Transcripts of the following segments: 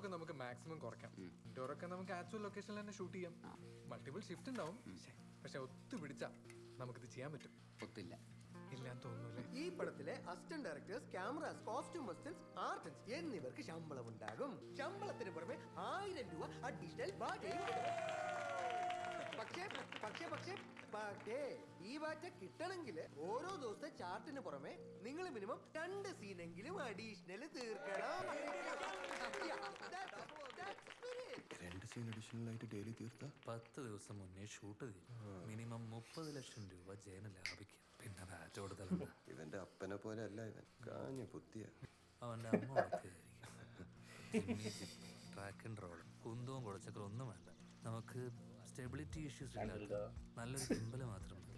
ഒക്കെ നമുക്ക് മാക്സിമം കുറയ്ക്കാം. ഇൻഡോർ ഒക്കെ നമുക്ക് ആക്ച്വൽ ലൊക്കേഷനിൽ തന്നെ ഷൂട്ട് ചെയ്യാം. മൾട്ടിപ്പിൾ ഷിഫ്റ്റ് ഉണ്ടാവും, പക്ഷെ ഒത്തുപിടിച്ചാ നമുക്കിത് ചെയ്യാൻ പറ്റും. ഒത്തില്ല ഇല്ലാന്ന് തോന്നുന്നില്ലേ? ഈ പടത്തിലെ assistant directors, cameras, costume assistants, artist എന്നിവർക്ക് ശമ്പളം ഉണ്ടാകും. ശമ്പളത്തിന് പുറമെ 1000 രൂപ അഡീഷണൽ പക്ഷേ ഈ ബാറ്റ കിട്ടണമെങ്കിൽ ഓരോ ദിവസത്തെ ചാർട്ടിന് പുറമെ നിങ്ങൾ മിനിമം 2 സീനെങ്കിലും അഡീഷണൽ തീർക്കണം. 2 സീൻ അഡീഷണൽ ആയിട്ട് ഡെയിലി തീർത്ത 10 ദിവസം മുന്നേ ഷൂട്ട് ചെയ്തു. മിനിമം 30 ലക്ഷം രൂപ ജയന് ലാഭിക്കും. പിന്നെ ബാറ്റ് കൊടുത്തല്ല. ഇവന്റെ അപ്പനെ പോലെ അല്ല ഇവൻ, കാഞ്ഞ ബുദ്ധിയ. അവന്റെ അമ്മ ട്രാക്ക് ആൻഡ് റോൾ കുന്തവും കുടച്ചക്രം ഒന്നും വേണ്ട. നമുക്ക് സ്റ്റെബിലിറ്റി ഇഷ്യൂസ് ഇല്ലാത്ത നല്ലൊരു സിമ്പിൾ മാത്രം മതി.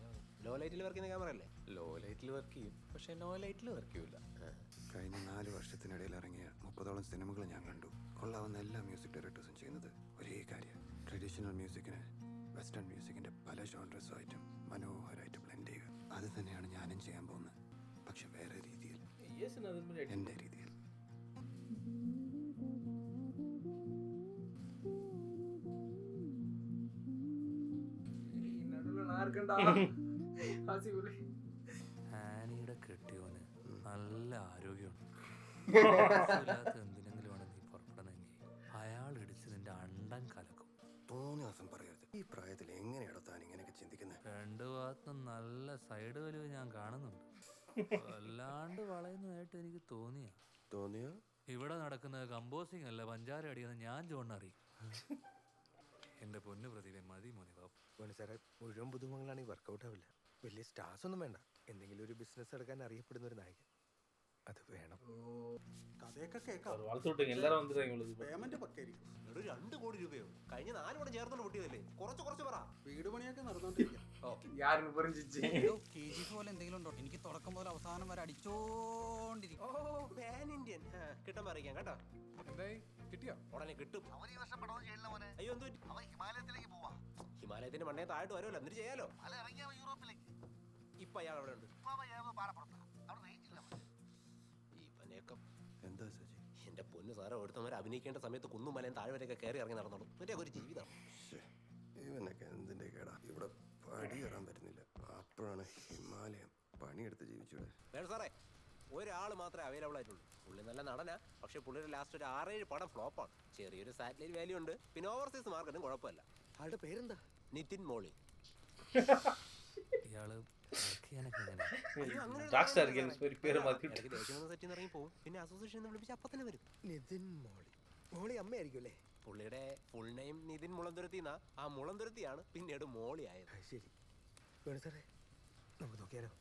ലോ ലൈറ്റിൽ വർക്ക് ചെയ്യുന്ന ക്യാമറ അല്ലേ? ലോ ലൈറ്റിൽ വർക്ക് ചെയ്യും, പക്ഷെ നോ ലൈറ്റിൽ വർക്ക് ചെയ്യൂല. കഴിഞ്ഞ 4 വർഷത്തിനിടയിൽ ഇറങ്ങിയ 30ഓളം സിനിമകൾ ഞാൻ കണ്ടു. കൊള്ളാവുന്ന എല്ലാ മ്യൂസിക് ഡയറക്ടേഴ്സും ചെയ്യുന്നത് ഒരേ കാര്യം, ട്രഡീഷണൽ മ്യൂസിക്കിനെ വെസ്റ്റേൺ മ്യൂസിക്കിന്റെ പല ജോൺറസുമായിട്ടും മനോഹരമായിട്ട് ബ്ലെൻഡ് ചെയ്യുക. അത് തന്നെയാണ് ഞാനും ചെയ്യാൻ പോകുന്നത്, പക്ഷെ വേറെ രീതിയിൽ, എൻ്റെ രീതിയിൽ. ആനിയുടെ കെട്ടിയോന് നല്ല ആരോഗ്യമുണ്ട്. എന്തിനെങ്കിലുമാണ് നീ പുറപ്പെടണമെങ്കിൽ അയാൾ ഇടിച്ച് നിന്റെ അണ്ടൻ കലക്കും. തോന്നിയാസം പറയരുത്. ഈ പ്രായത്തിൽ എങ്ങനെയാണ് താൻ ഇങ്ങനെയൊക്കെ ചിന്തിക്കുന്നത്? 2 ഭാഗത്തും നല്ല സൈഡ് വലിവ് ഞാൻ കാണുന്നുണ്ട്. വല്ലാണ്ട് വളയുന്നതായിട്ട് എനിക്ക് തോന്നിയോ? ഇവിടെ നടക്കുന്നത് കമ്പോസിങ് അല്ല, പഞ്ചാര അടിയെന്ന് ഞാൻ ജോണിനറിയും. എന്റെ പൊന്നു പ്രതിഭ മതി മോനെ ബാബു. സാറേ, മുഴുവൻ പുതുമുഖങ്ങളാണെങ്കിൽ വർക്കൗട്ട് ആവില്ല. വലിയ സ്റ്റാർസ് ഒന്നും വേണ്ട, എന്തെങ്കിലും ഒരു ബിസിനസ് എടുക്കാൻ അറിയപ്പെടുന്ന ഒരു നായകൻ അത് വേണം. കഥയൊക്കെ കേൾക്കാം. പേയ്മെന്റ് പക്കായിരിക്കും. 2 കോടി രൂപയോ? കഴിഞ്ഞ 4 കൂടെ ചേർത്തോണ്ട് പൊട്ടിയതല്ലേ? കുറച്ച് പറ. വീട് പണിയൊക്കെ നടന്നോണ്ടിരിക്കാം. പോലെ എന്തെങ്കിലും ഉണ്ടോ? എനിക്ക് തുടക്കം മുതൽ അവസാനം വരെ അടിച്ചോണ്ടിരിക്കും. ഇന്ത്യൻ കിട്ടാൻ പറയിക്കാം കേട്ടോ. എന്തായി, കിട്ടിയോ? ഉടനെ കിട്ടും. അയ്യോ, എന്ത് ഹിമാലയത്തിന്റെ മണ്ണേ താഴോട്ട് വരുമല്ലോ, എന്നിട്ട് ചെയ്യാലോ. ഇപ്പൊ അയാൾ അവിടെ ഉണ്ട്. ഇവനെയൊക്കെ എന്താ സജി? എന്റെ പൊന്നു സാറേ, ഒരുത്തവരെ അഭിനയിക്കേണ്ട സമയത്ത് കുന്നും മലയും താഴെ വരെയൊക്കെ കയറി ഇറങ്ങി നടന്നോളൂ. എന്നിട്ട് ഒരു ജീവിതം. ഇവനൊക്കെ എന്തിന്റെ കേടാ? ഇവിടെ പടി കയറാൻ പറ്റുന്നില്ല, അപ്പോഴാണ് ഹിമാലയം പണിയെടുത്ത് ജീവിച്ചൂടെ. വേണം സാറേ, ഒരാൾ മാത്രമേ അവൈലബിൾ ആയിട്ടുള്ളൂ. പുള്ളി നല്ല നടനാ, പക്ഷെ പുള്ളിയുടെ ലാസ്റ്റ് ഒരു 6-7 പടം ഫ്ലോപ്പാണ്. ചെറിയൊരു സാറ്റലൈറ്റ് വാല്യൂ ഉണ്ട്, പിന്നെ ഓവർസീസ് മാർക്കറ്റും കുഴപ്പമില്ല. ആളുടെ പേരെന്താ? നിതിൻ മോളി. ഇയാള് work ചെയ്യാനൊക്കെ എങ്ങനെയാ? ഇറങ്ങി പോകും, പിന്നെ അസോസിയേഷൻ വിളിപ്പിച്ച് അപ്പൊ തന്നെ വരും. നിതിൻ മോളി. മോളി അമ്മയായിരിക്കും അല്ലേ? പുള്ളിയുടെ ഫുൾ നെയിം നിതിൻ മുളന്തുരുത്തിന്നാ. ആ മുളന്തുരുത്തിയാണ് പിന്നീട് മോളി ആയത്. ശരി വേണു സാറേ, നമുക്ക് നോക്കിയാലോ?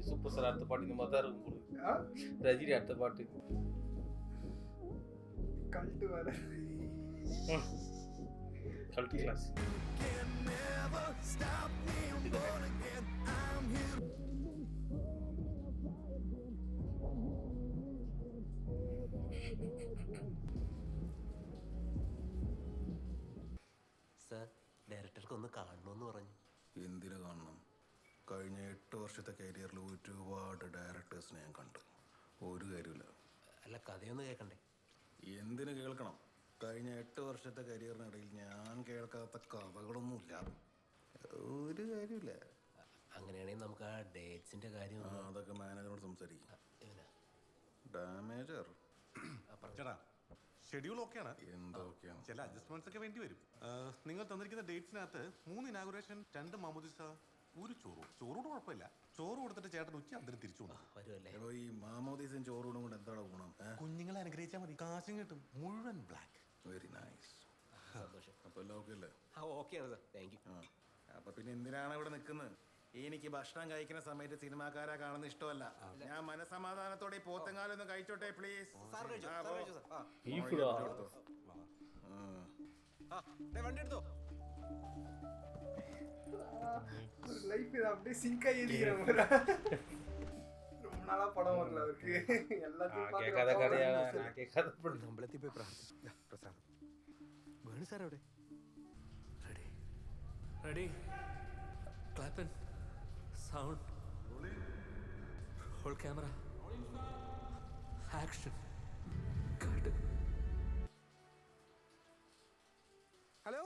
சூப்பர் ஸ்டார் அடுத்த பாட்டு இந்த மாதிரி தான் இருக்கும் போல. ரஜினி அடுத்த பாட்டு கல்ட்டு வேற, கல்ட்டு கிளாஸ். സർ, ഡയറക്ടർക്ക് ഒന്ന് കാണണമെന്ന് പറഞ്ഞു. എന്തിനു കാണണം? കഴിഞ്ഞ 8 വർഷത്തെ കരിയറിൽ ഒരുപാട് ഡയറക്ടേഴ്സിനെ ഞാൻ കണ്ടു, ഒരു കാര്യമില്ല. അല്ല, കഥയൊന്ന് കേൾക്കണ്ടേ? എന്തിനു കേൾക്കണം? കഴിഞ്ഞ 8 വർഷത്തെ കരിയറിനിടയിൽ ഞാൻ കേൾക്കാത്ത കഥകളൊന്നുമില്ല, ഒരു കാര്യമില്ല. അങ്ങനെയാണെങ്കിൽ നമുക്ക് ആ ഡേറ്റ്സിന്റെ കാര്യം അതൊക്കെ മാനേജറോട് സംസാരിക്കും. ഡാമേജർ ഷെഡ്യൂൾ ഓക്കെയാണ്. എന്തൊക്കെയാണ്? ചില അഡ്ജസ്റ്റ്മെന്റ്സ് ഒക്കെ വേണ്ടി വരും. നിങ്ങൾ തന്നിരിക്കുന്ന ഡേറ്റ്സിനകത്ത് 3 ഇനാഗുറേഷൻ, 2 മാമോദിസ, ഒരു ചോറൂട് കുഴപ്പമില്ല. ചോറ് കൊടുത്തിട്ട് ചേട്ടൻ ഉച്ച അതിന് തിരിച്ചു വരുമല്ലേ? ഈ മാമോദീസും ചോറൂടും കൊണ്ട് എന്താണ് ഗുണം? കുഞ്ഞുങ്ങളെ അനുഗ്രഹിച്ചാൽ മതി, കാശും കിട്ടും. മുഴുവൻ ബ്ലാക്ക്. Very nice. സന്തോഷം. അപ്പൊ എല്ലാം ഓക്കെ അല്ലേ? ഓക്കെയാണ് സാർ, താങ്ക് യു. അപ്പൊ പിന്നെ എന്തിനാണ് ഇവിടെ നിൽക്കുന്നത്? എനിക്ക് ഭക്ഷണം കഴിക്കുന്ന സമയത്ത് സിനിമാക്കാരെ കാണുന്ന ഇഷ്ടമല്ല. ഞാൻ മനസമാധാനത്തോടെ പോത്തങ്കാലൊന്ന് കഴിച്ചോട്ടെ പ്ലീസ്. വണ്ടി എടുത്തോ. ലൈഫ് அப்படியே சிங்க் ஆகி இருக்கிற சொன்னாலா படம் வரல அவருக்கு எல்லாத்தையும் കേൾക്കാതെ കറിയാണ് ഞാൻ കേൾക്കാതെ ഒരു അമ്പലത്തിൽ പോയി പ്രാർത്ഥിച്ചു പ്രസാദം വേണു സാർ എവിടെ ready ready clapper sound roll camera action cut. Hello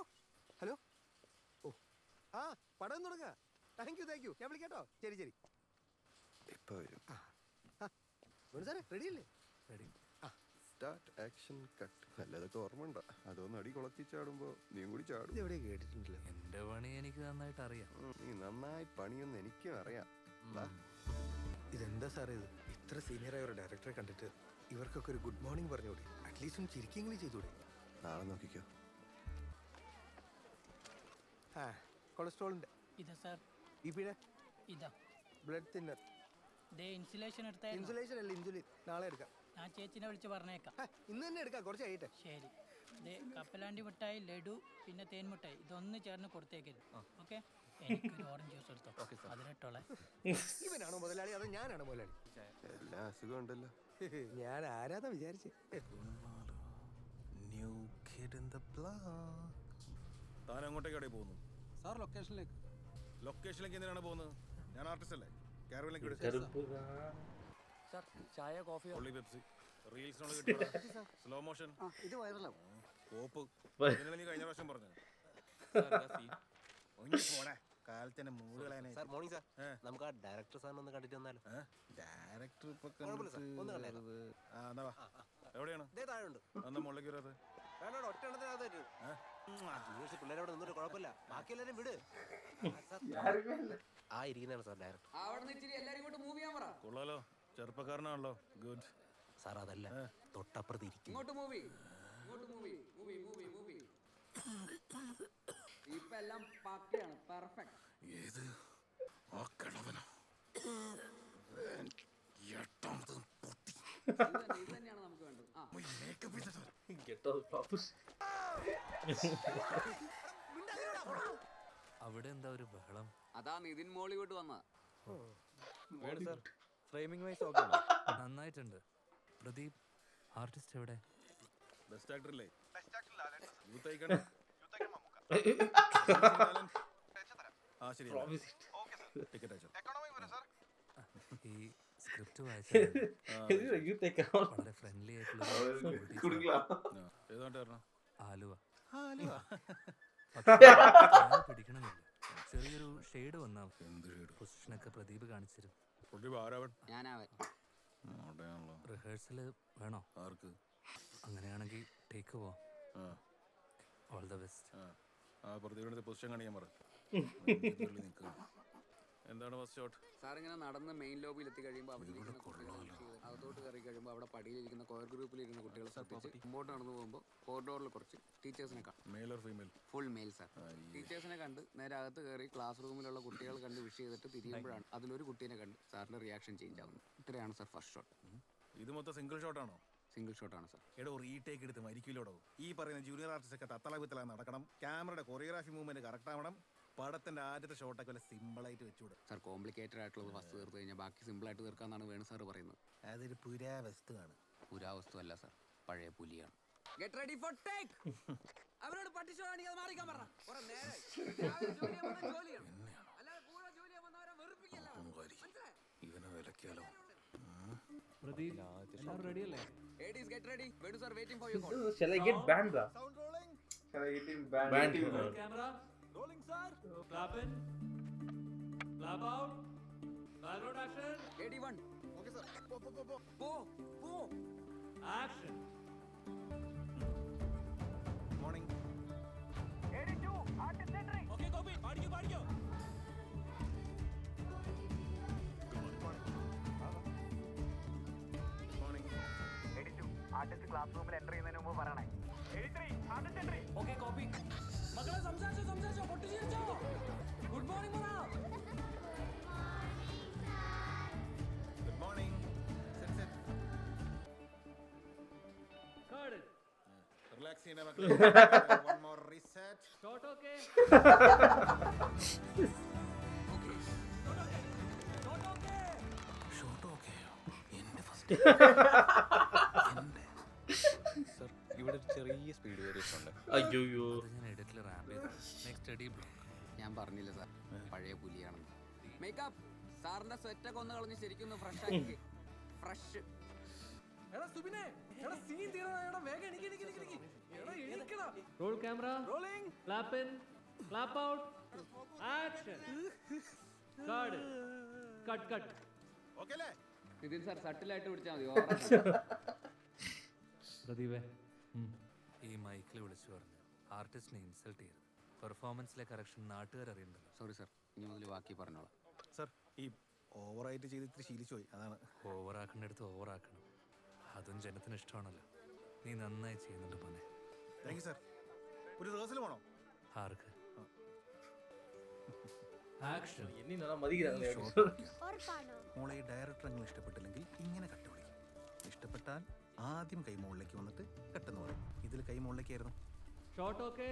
hello ഓ ആ പടം തുടങ്ങാ. താങ്ക് യു ഞാൻ വിളിക്കാട്ടോ. ശരി ശരി. ഇപ്പൊ വരും. വേണു സാറേ റെഡി അല്ലേ? റെഡി. Start action cut. നല്ലതൊക്കെ ഓർമ്മ ഉണ്ടോ? അതൊന്ന് അടി കൊളത്തി ചാടുമ്പോ നീയും കൂടി ചാടും. ഇത് എവിടെ കേട്ടിട്ടുണ്ടല്ലോ. എൻ്റെ പണി എനിക്ക് നന്നായിട്ട് അറിയാം. നീ നന്നായി പണിയൊന്നും എനിക്കും അറിയാം. വാ. ഇതെന്താ സാറേ ഇത്? ഇത്ര സീനിയറായ ഒരു ഡയറക്ടറെ കണ്ടിട്ട് ഇവർക്കൊക്കെ ഒരു ഗുഡ് മോർണിംഗ് പറഞ്ഞൂടെ? അറ്റ്ലീസ്റ്റ് ഒന്ന് ചിരിക്കെങ്കിലും ചെയ്തൂടെ? നാളെ നോക്കിക്കോ. ആ കൊളസ്ട്രോളിന്റെ ഇതാ സാർ, ബിപിയുടെ ഇതാ ബ്ലഡ് തിന്നർ ദേ ഇൻസുലേഷൻ എടുത്തായിരുന്നു. ഇൻസുലേഷൻ അല്ല ഇൻസുലിൻ. നാളെ എടുക്കാം. ഞാൻ ചേച്ചിനെ വിളിച്ച് പറഞ്ഞേക്കാം. ഇന്ന് തന്നെ എടുക്കാം. കുറച്ച് കഴിയട്ടെ. ശരി. ദേ കപ്പലാണ്ടി മിഠായി, ലഡു, പിന്നെ തേൻ മിഠായി ഇതൊന്ന് ചേർന്ന് കൊടുത്തേക്കരുത്. ഓക്കെ? എനിക്കൊരു ഓറഞ്ച് ജ്യൂസ് എടുത്തോ. അതിലിട്ടോളെ. ഇവനാണോ മുതലാളി അതോ ഞാനാണോ മുതലാളി? എല്ലാ അസുഖം ഉണ്ടല്ലോ. ഞാൻ ആരാധന വിചാരിച്ചേ. New kid in the block. താൻ അങ്ങോട്ടേക്കാടെ പോകുന്നു? സാർ ലൊക്കേഷനിലേക്ക്. ലൊക്കേഷനിലേക്ക് എന്തിനാണ് പോകുന്നത്? ഞാൻ ആർട്ടിസ്റ്റ് അല്ലേ? കാരവനിലേക്ക് വിടും. കറുപ്പ് സാർ ചായ കോഫി ഒള്ളി പെപ്സി. റീൽസിനുള്ള കിട്ടിയ സ്ലോ മോഷൻ ഇത് വൈറലാവും. കോപ്പ്. ഇതിനല്ലേ നീ കഴിഞ്ഞ പ്രാവശ്യം പറഞ്ഞത്? പോണേ കാലത്തന്നെ മൂടുകളാണ്. Sir morning sir. നമുക്ക് ആ ഡയറക്ടർ സാറിനെ ഒന്ന് കണ്ടിട്ട് വന്നാലോ? ഡയറക്ടർ ഇപ്പൊ കുഴപ്പമില്ല സാർ, ഒന്ന് കണ്ടേക്കാം. എവിടെയാണ്? ദേ താഴെയുണ്ട്. അന്ന് മുകളിലേക്ക് വരാതെ. വേണ്ട ഒറ്റ എണ്ണത്തിനകത്ത് പിള്ളേരവിടെ നിന്നൊരു കുഴപ്പമില്ല. ബാക്കി എല്ലാരും വിട്. ആ ഇരിക്കുന്നതാണ് സാർ ഡയറക്ടർ. കൊള്ളാലോ, ചെറുപ്പക്കാരനാണല്ലോ. ഗുഡ് സാർ അതല്ല, തൊട്ടപ്പുറത്ത് ഇരിക്കും. ഏത് ആ കിളവനോ? കേട്ടോ ഫ്ലോപ്പ്. അവിടെ എന്താ ഒരു ബഹളം? അതാ നിതിൻ മോളിവുഡ് വന്ന. Venu sir framing vice okay ആണോ? നന്നായിട്ടുണ്ട്. പ്രദീപ് ആർട്ടിസ്റ്റ് എവിടെ? ബെസ്റ്റ് ആക്ടർ അല്ലേ? Youth icon. ആ ശരി, ടിക്കറ്റ് അയച്ചോ. ഈ സ്ക്രിപ്റ്റ് വായിച്ചത് യൂത്ത് ഐക്കൺ വളരെ ഫ്രണ്ട്ലി ആയിട്ടുള്ള ഏതാണ്ട് വരണം. ആലുവ. പക്ഷേ പിടിക്കണമെന്നില്ല. ചെറിയൊരു ഷെയ്ഡ് വന്നാ പൊസിഷനൊക്കെ പ്രദീപ് കാണിച്ചിരും. പ്രദീപ് ആരാവൻ? ഞാനാവൻ. റിഹേഴ്സൽ വേണോ? ആർക്ക്? അങ്ങനെയാണെങ്കിൽ ടേക്ക് പോവാം. All the best. ആ പ്രദീപിന്റെ പൊസിഷൻ കാണിക്കാൻ പറ. എന്താണ് ഫസ്റ്റ് ഷോട്ട്? സാർ ഇങ്ങനെ നടന്ന് മെയിൻ ലോബിയിൽ എത്തി കഴിയുമ്പോൾ അവിടെ അകത്തോട്ട് കയറി കഴിയുമ്പോൾ അവിടെ പടിയിലിരിക്കുന്ന കോയർ ഗ്രൂപ്പിലിരുന്ന കുട്ടികളെ ശ്രദ്ധിച്ച് മുമ്പോട്ട് നടന്നു പോകുമ്പോൾ കോറിഡോറിൽ കുറച്ച് ടീച്ചേഴ്സിനെ കാണും. Male or female? Full male sir. ടീച്ചേഴ്സിനെ കണ്ട് നേരെ അകത്ത് കയറി ക്ലാസ് റൂമിലുള്ള കുട്ടികൾ കണ്ട് വിഷ് ചെയ്തിട്ട് തിരിയുമ്പോഴാണ് അതിലൊരു കുട്ടീനെ കണ്ട് സാറിന്റെ റിയാക്ഷൻ ചേഞ്ച് ആവുന്നത്. ഇത്രയാണ് സാർ ഫസ്റ്റ് ഷോട്ട്. ഇത് മൊത്തം സിംഗിൾ ഷോട്ടാണോ? സിംഗിൾ ഷോട്ടാണ് സാർ. എടോ റീടേക്ക് എടുത്ത് മരിക്കില്ലോടോ. ഈ പറയുന്ന ജൂനിയർ ആർട്ടിസ്റ്റ് ഒക്കെ തത്തളവിത്തല നടക്കണം. ക്യാമറയുടെ കൊറിയോഗ്രാഫി മൂവ്മെന്റ് കറക്റ്റ് ആവണം. പടത്തിന്റെ ആദ്യത്തെ ഷോട്ടൊക്കെ വല്ല സിമ്പിളായിട്ട് വെച്ചുകൂടെ? സാർ കോംപ്ലിക്കേറ്റഡ് ആയിട്ടുള്ളത് ഫസ്റ്റ് തീർത്ത് കഴിഞ്ഞാൽ ബാക്കി സിമ്പിളായിട്ട് തീർക്കാന്നാണ് വേണു സാർ പറയുന്നത്. അതൊരു പുരാവസ്തുവാണ്. പുരാവസ്തു അല്ല സാർ, പഴയ പുലിയാണ്. Get ready for take. അവരോട് പട്ടിഷോ കാണിക്കാതെ മാറിക്കാൻ പറ. കുറെ നേരായി. രാവിലെ ജോലി വന്നാൽ ജോലി ചെയ്യണം. അല്ലാതെ കൂടെ ജോലി വന്നവരെ വെറുപ്പിക്കല്ല. മനസ്സിലായി? ഇവനെ വിലക്കിയാലോ? പ്രദീപ് എല്ലാവരും റെഡി അല്ലേ? Ladies get ready. Vedu sir waiting for you call. Shall I get banned, bro? Sound rolling. Shall I get him banned? Banned. Camera Rolling, sir. clap in, clap out, background action, Ready one. Okay, sir. Go. Go. action. Morning. Okay, copy. പാടിക്കോ. Artist class റൂമിൽ enter ചെയ്യുന്നതിന് മുമ്പ് പറയണേ. Okay, copy. മക്കളെ സംസാരിച്ചോ പൊട്ടിച്ചിരിച്ചോ. Good morning പറ. Good morning. Relax ചെയ്യണേ മക്കളെ. One more reset. Shot okay. Okay. Not okay. Shot ഓക്കെയോ? സർ ഇവിടെ ഒരു ചെറിയ സ്പീഡ് വേരിയേഷൻ ഉണ്ട്. അയ്യോ അത് ഞാൻ എഡിറ്റിൽ റാമ്പ് ചെയ്തു. Next AD block. ഞാൻ പറഞ്ഞില്ല സാർ, പഴയ പുലിയാണെന്ന്. മേക്കപ്പ് സാറിന്റെ സ്വെറ്റൊക്കെ ഒന്ന് കളഞ്ഞ് ശരിക്കും ഫ്രഷ് ആക്കി. ഫ്രഷ്. എടാ സുബിനെ, എടാ സീൻ തീരാ, എടാ വേഗം എണീക്ക്. എടാ എണീക്കടാ. Roll camera. Rolling. Clap in. Clap out. Action. Cut. Nithin sir സട്ടിലായിട്ട് പിടിച്ചാൽ മതി. പ്രദീപേ. ഈ മൈക്കിൽ വിളിച്ചു പറഞ്ഞു ആർട്ടിസ്റ്റിനെ ഇൻസൾട്ട് ചെയ്യരുത്. പെർഫോമൻസിലെ കറക്ഷൻ നാട്ടുകാർ അറിയണ്ടല്ലോ. സോറി സാർ, ഇനി മുതൽ ബാക്കി പറഞ്ഞോളാം. സർ ഈ ഓവറായിട്ട് ചെയ്ത് ഇത്തിരി ശീലിച്ചു പോയി, അതാണ്. ഓവറാക്കേണ്ടടുത്ത് ഓവറാക്കണം. അതും ജനത്തിന് ഇഷ്ടമാണല്ലോ. നീ നന്നായി ചെയ്യുന്നുണ്ട് മോനെ. Thank you sir. ഒരു റിഹേഴ്സൽ വേണോ? ആർക്ക്? Action. ഇനി ഞാൻ മതിയാ. മോളെ ഈ ഡയറക്ടർ നിങ്ങൾ ഇഷ്ടപ്പെട്ടില്ലെങ്കിൽ ഇങ്ങനെ കട്ട് വിളിക്കും. ഇഷ്ടപ്പെട്ടാൽ ആദ്യം കൈ മുകളിലേക്ക് വന്നിട്ട് കട്ടെന്ന് പറയും. ഇതിൽ കൈ മുകളിലേക്കായിരുന്നു. Shot okay?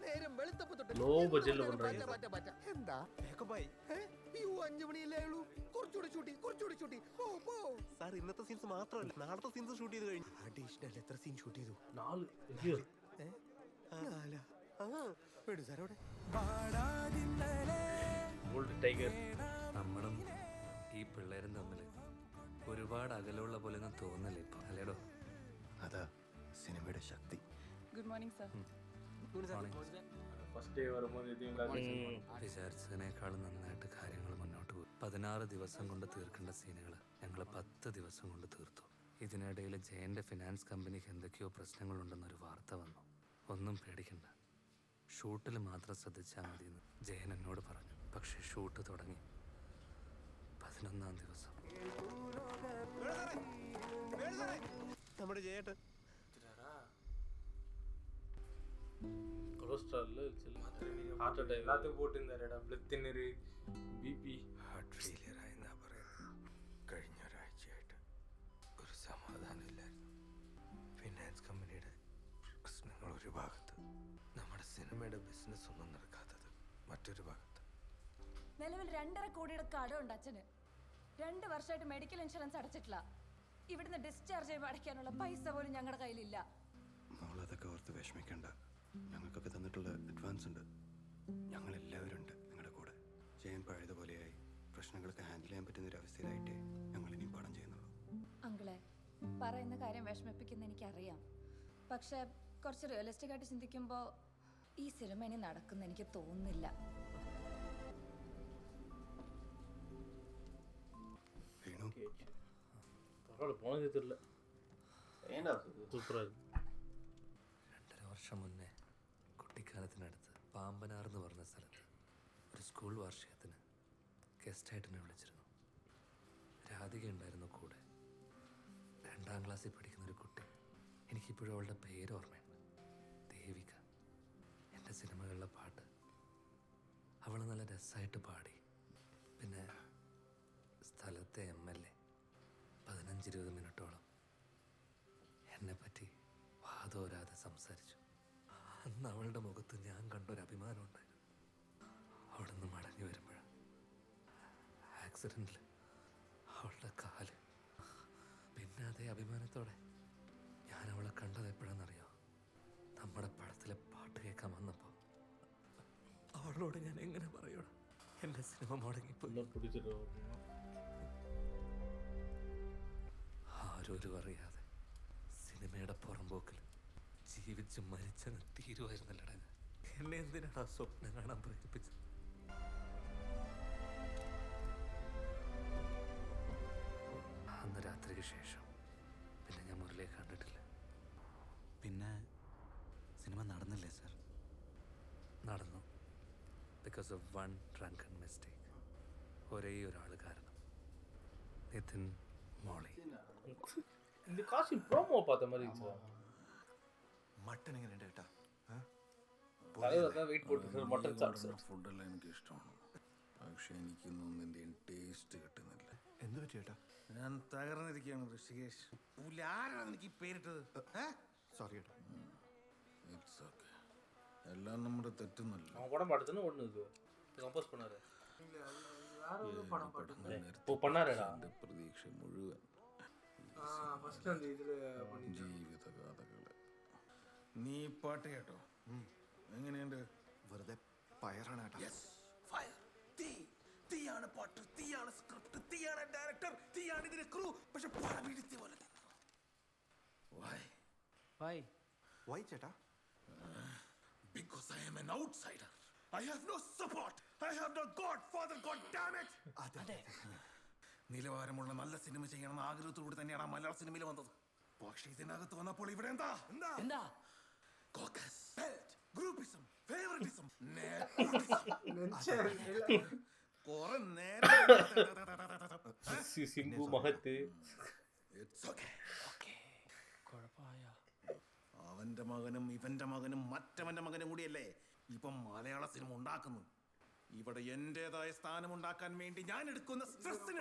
നേരം വെളുത്തപ്പോ തൊട്ട് Low budget ല് കൊണ്ടുവരാൻ. എന്താ മേക്കപ്പായി. 5 മണിയല്ലേ ഉള്ളൂ, കുറച്ചുകൂടി ഷൂട്ടി. പോ. സാർ ഇന്നത്തെ സീൻസ് മാത്രമല്ല നാളത്തെ സീൻസ് ഷൂട്ട് ചെയ്ത് കഴിഞ്ഞു. അഡീഷണൽ എത്ര സീൻ ഷൂട്ട് ചെയ്തു? 4. അയ്യോ വിടു സാർ അവിടെ. Gold tiger. നമ്മളും ഈ പിള്ളേരും തമ്മിൽ ഒരുപാട് അകലമുള്ള പോലെ ഒന്നും തോന്നില്ല ഇപ്പൊ, അല്ലേടോ? അതാ സിനിമയുടെ ശക്തി. Good morning sir. First day വരുമ്പോൾ വിചാരിച്ചതിനേക്കാളും നന്നായിട്ട് കാര്യങ്ങൾ മുന്നോട്ട് പോയി. 16 ദിവസം കൊണ്ട് തീർക്കേണ്ട സീനുകൾ ഞങ്ങൾ 10 ദിവസം കൊണ്ട് തീർത്തു. ഇതിനിടയിൽ ജയന്റെ ഫിനാൻസ് കമ്പനിക്ക് എന്തൊക്കെയോ പ്രശ്നങ്ങളുണ്ടെന്നൊരു വാർത്ത വന്നു. ഒന്നും പേടിക്കണ്ട, ഷൂട്ടിൽ മാത്രം ശ്രദ്ധിച്ചാൽ മതിയെന്ന് ജയൻ എന്നോട് പറഞ്ഞു. പക്ഷെ ഷൂട്ട് തുടങ്ങി 11ാം ദിവസം. നമ്മുടെ ജയേട്ടൻ കൊളസ്ട്രോളില് ഹാർട്ട് അറ്റാക്ക് പോട്ടിരുന്നേരടാ. ബ്ലത്തിനൊരു BP. ഹാർട്ട് ഫെയിലിയർ ആയെന്നാ പറയുന്നത്. കഴിഞ്ഞ ഒരാഴ്ചയായിട്ട് ഒരു സമാധാനമില്ലായിരുന്നു. ഫിനാൻസ് കമ്പനിയുടെ പ്രശ്നങ്ങൾ ഒരു ഭാഗത്ത്, നമ്മുടെ സിനിമയുടെ ബിസിനസ് ഒന്നും നടക്കാത്തത് മറ്റൊരു ഭാഗത്ത്. നിലവിൽ 2.5 കോടിയുടെ കടമുണ്ട് അച്ഛന്. 2 വർഷമായിട്ട് മെഡിക്കൽ ഇൻഷുറൻസ് അടച്ചിട്ടില്ല. ഇവിടുന്ന് ഡിസ്ചാർജ് ചെയ്യുമ്പോൾ അടയ്ക്കാനുള്ള പൈസ പോലും ഞങ്ങളുടെ കയ്യിലില്ല. നമ്മളതൊക്കെ ഓർത്ത് വിഷമിക്കണ്ട. ഞങ്ങൾക്കൊക്കെ തന്നിട്ടുള്ള അഡ്വാൻസ് ഉണ്ട്. ഞങ്ങളെല്ലാവരും ഉണ്ട് നിങ്ങളുടെ കൂടെ. ജയൻ പഴയതുപോലെയായി പ്രശ്നങ്ങളൊക്കെ ഹാൻഡിൽ ചെയ്യാൻ പറ്റുന്ന ഒരു അവസ്ഥയിലായിട്ടേ ഞങ്ങൾ ഇനിയും പടം ചെയ്യുന്നുള്ളൂ. അങ്കിളെ, പറയുന്ന കാര്യം വിഷമിപ്പിക്കുന്ന എനിക്കറിയാം. പക്ഷെ കുറച്ച് റിയലിസ്റ്റിക് ആയിട്ട് ചിന്തിക്കുമ്പോൾ ഈ സിനിമ ഇനി നടക്കുന്ന എനിക്ക് തോന്നുന്നില്ല. പോണെന്ന് തെരില്ല. സൂപ്പറായിരുന്നു. 2.5 വർഷം മുന്നേ കുട്ടിക്കാലത്തിനടുത്ത് പാമ്പനാർ എന്ന് പറഞ്ഞ സ്ഥലത്ത് ഒരു സ്കൂൾ വാർഷികത്തിന് ഗസ്റ്റായിട്ട് എന്നെ വിളിച്ചിരുന്നു. രാധിക ഉണ്ടായിരുന്നു കൂടെ. 2ാം ക്ലാസ്സിൽ പഠിക്കുന്ന ഒരു കുട്ടി. എനിക്കിപ്പോഴും അവളുടെ പേര് ഓർമ്മയുണ്ട്. ദേവിക. എൻ്റെ സിനിമകളിലെ പാട്ട് അവൾ നല്ല രസമായിട്ട് പാടി. പിന്നെ സ്ഥലത്തെ MLA 15-20 മിനിറ്റോളം എന്നെപ്പറ്റി വാതോരാതെ സംസാരിച്ചു. അന്ന് അവളുടെ മുഖത്ത് ഞാൻ കണ്ടൊരു അഭിമാനം ഉണ്ടായിരുന്നു. അവിടെ നിന്ന് മടങ്ങി വരുമ്പോഴാണ് ആക്സിഡൻറ്റിൽ അവളുടെ കാല്. പിന്നെ അതേ അഭിമാനത്തോടെ ഞാൻ അവളെ കണ്ടത് എപ്പോഴാണെന്നറിയോ? നമ്മുടെ പടത്തിലെ പാട്ട് കേൾക്കാൻ വന്നപ്പോൾ. അവളോട് ഞാൻ എങ്ങനെ പറയൂടാ എൻ്റെ സിനിമ മുടങ്ങിപ്പോയി. ആരോരും അറിയാതെ സിനിമയുടെ പുറമ്പോക്കിൽ ജീവിച്ച് മരിച്ചെന്ന് തീരുമായിരുന്നല്ലടാ. എന്നെ എന്തിനാണ് സ്വപ്നം കാണാൻ പ്രേരിപ്പിച്ചത്? അന്ന് രാത്രിക്ക് ശേഷം പിന്നെ ഞാൻ മുരളിയെ കണ്ടിട്ടില്ല. പിന്നെ സിനിമ നടന്നില്ലേ സർ? നടന്നു. Because of 1 drunken mistake. ഒരേ ഒരാൾ കാരണം. നിതിൻ മോളി. இந்த காசி ப்ரோமோ பார்த்த மாதிரி இருந்துச்சு. മട്ടൻ എങ്ങനെയുണ്ട് കേട്ടാ? தலைவர் வெயிட் போட்டு மட்டன் சாப்பிட்டு ഫുഡെല്ലാം എനിക്ക് ഇഷ്ടമാണ്. പക്ഷെ എനിക്കൊന്നും ഒന്നിൻ്റെയും ടേസ്റ്റ് കിട്ടുന്നില്ല. എന്ത് പറ്റി ചേട്ടാ? ഞാൻ തകർന്നിരിക്കുകയാണ് ഋഷികേഷ്. ആരാണ് എനിക്ക് പേരിട്ടത്? സോറി ചേട്ടാ. It's okay. എല്ലാം നമ്മുടെ തെറ്റൊന്നുമല്ല. அவன் படம் படுத்துன்னு ஒன்று இது கம்போஸ் பண்ணாரு. വേറെ ഒരു പടം പാട്ട് ഓ പണ്ണാരടാ പ്രതീക്ഷ മുഴുവൻ ഫസ്റ്റ് ആണ് ഇതില് ജീവിതഗാഥകള്. നീ പാട്ട് കേട്ടോ? എങ്ങനെയുണ്ട്? വെറുതെ പയറാണ് കേട്ടോ. തീയാണ് പാട്ട്, തീയാണ് സ്ക്രിപ്റ്റ്, തീയാണ് ഡയറക്ടർ, തീയാണ് ഇതിന്റെ ക്രൂ. പക്ഷെ പടം ഇടിച്ച പോലെ തന്നെ. Why ചേട്ടാ? Because I am an outsider. I have no support. I have no godfather. God damn it. അതെ. നിലവാരമുള്ള നല്ല സിനിമ ചെയ്യണമെന്ന ആഗ്രഹത്തോട് തന്നെയാണ് മലയാള സിനിമയിൽ വന്നത്. പക്ഷേ ഇതിനകത്ത് വന്നപ്പോൾ ഇവിടെ എന്താ കോക്കസ്, ബെൽറ്റ്, ഗ്രൂപ്പിസം, ഫേവറിറ്റിസം, കുറെ നേരം സിംഗു മഹത്ത് അവന്റെ മകനും ഇവന്റെ മകനും മറ്റവന്റെ മകനും കൂടിയല്ലേ ഇപ്പം മലയാള സിനിമ ഉണ്ടാക്കുന്നു. ഇവിടെ എന്റേതായ സ്ഥാനം ഉണ്ടാക്കാൻ വേണ്ടി ഞാൻ എടുക്കുന്ന സ്ട്രെസ്സിന്